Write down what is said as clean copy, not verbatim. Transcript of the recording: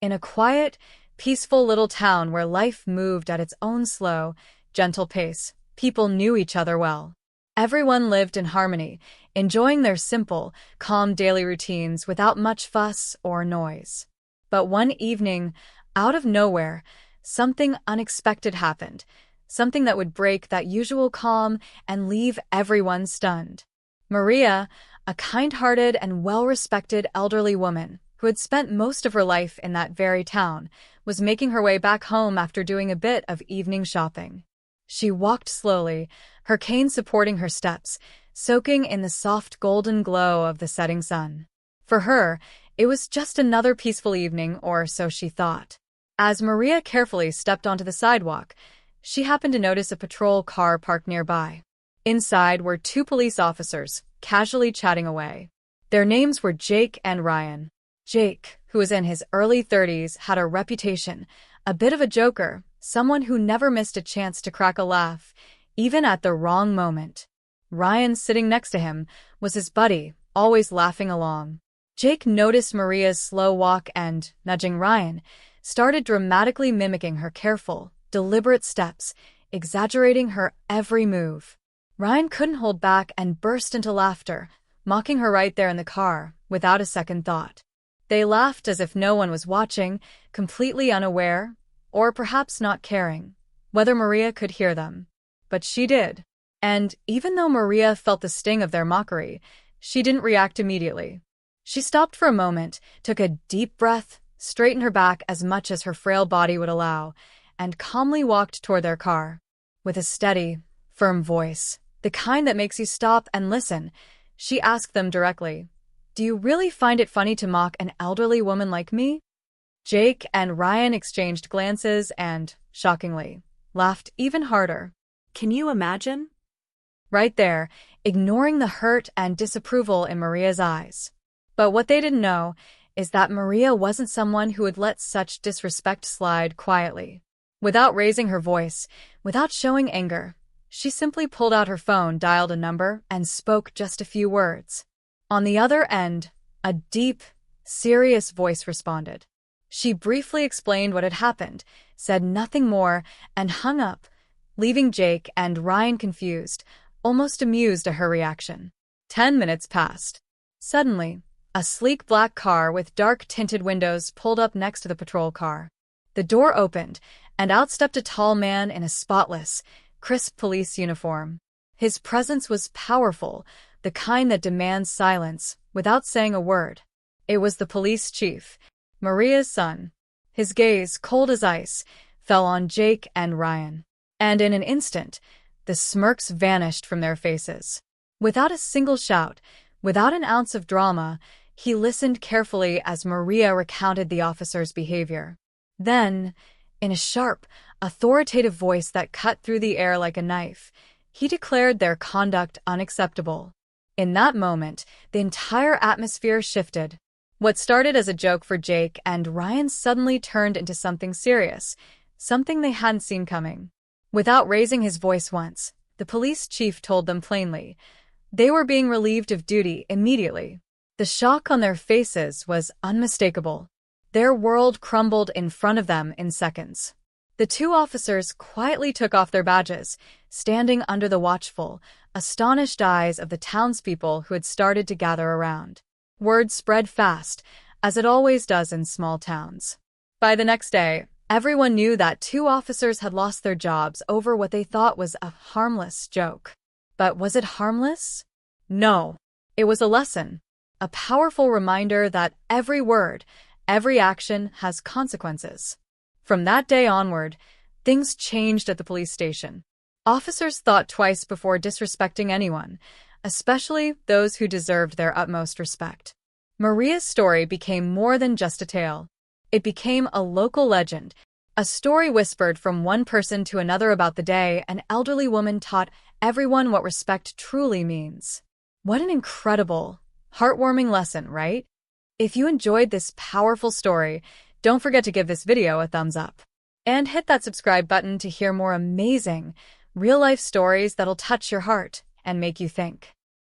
In a quiet, peaceful little town where life moved at its own slow, gentle pace, people knew each other well. Everyone lived in harmony, enjoying their simple, calm daily routines without much fuss or noise. But one evening, out of nowhere, something unexpected happened, something that would break that usual calm and leave everyone stunned. Maria, a kind-hearted and well-respected elderly woman who had spent most of her life in that very town, was making her way back home after doing a bit of evening shopping. She walked slowly, her cane supporting her steps, soaking in the soft golden glow of the setting sun. For her, it was just another peaceful evening, or so she thought. As Maria carefully stepped onto the sidewalk, she happened to notice a patrol car parked nearby. Inside were two police officers, casually chatting away. Their names were Jake and Ryan. Jake, who was in his early 30s, had a reputation, a bit of a joker, someone who never missed a chance to crack a laugh, even at the wrong moment. Ryan, sitting next to him, was his buddy, always laughing along. Jake noticed Maria's slow walk and, nudging Ryan, started dramatically mimicking her careful, deliberate steps, exaggerating her every move. Ryan couldn't hold back and burst into laughter, mocking her right there in the car, without a second thought. They laughed as if no one was watching, completely unaware, or perhaps not caring, whether Maria could hear them. But she did. And even though Maria felt the sting of their mockery, she didn't react immediately. She stopped for a moment, took a deep breath, straightened her back as much as her frail body would allow, and calmly walked toward their car. With a steady, firm voice, the kind that makes you stop and listen, she asked them directly, "Do you really find it funny to mock an elderly woman like me?" Jake and Ryan exchanged glances and, shockingly, laughed even harder. Can you imagine? Right there, ignoring the hurt and disapproval in Maria's eyes. But what they didn't know is that Maria wasn't someone who would let such disrespect slide quietly. Without raising her voice, without showing anger, she simply pulled out her phone, dialed a number, and spoke just a few words. On the other end, a deep, serious voice responded. She briefly explained what had happened, said nothing more, and hung up, leaving Jake and Ryan confused, almost amused at her reaction. 10 minutes passed. Suddenly, a sleek black car with dark-tinted windows pulled up next to the patrol car. The door opened, and out stepped a tall man in a spotless, crisp police uniform. His presence was powerful, the kind that demands silence, without saying a word. It was the police chief, Maria's son. His gaze, cold as ice, fell on Jake and Ryan. And in an instant, the smirks vanished from their faces. Without a single shout, without an ounce of drama, he listened carefully as Maria recounted the officer's behavior. Then, in a sharp, authoritative voice that cut through the air like a knife, he declared their conduct unacceptable. In that moment, the entire atmosphere shifted. What started as a joke for Jake and Ryan suddenly turned into something serious, something they hadn't seen coming. Without raising his voice once, the police chief told them plainly, they were being relieved of duty immediately. The shock on their faces was unmistakable. Their world crumbled in front of them in seconds. The two officers quietly took off their badges, standing under the watchful, astonished eyes of the townspeople who had started to gather around. Word spread fast, as it always does in small towns. By the next day, everyone knew that two officers had lost their jobs over what they thought was a harmless joke. But was it harmless? No. It was a lesson, a powerful reminder that every word, every action has consequences. From that day onward, things changed at the police station. Officers thought twice before disrespecting anyone, especially those who deserved their utmost respect. Maria's story became more than just a tale. It became a local legend, a story whispered from one person to another about the day an elderly woman taught everyone what respect truly means. What an incredible, heartwarming lesson, right? If you enjoyed this powerful story, don't forget to give this video a thumbs up. And hit that subscribe button to hear more amazing, real-life stories that'll touch your heart and make you think.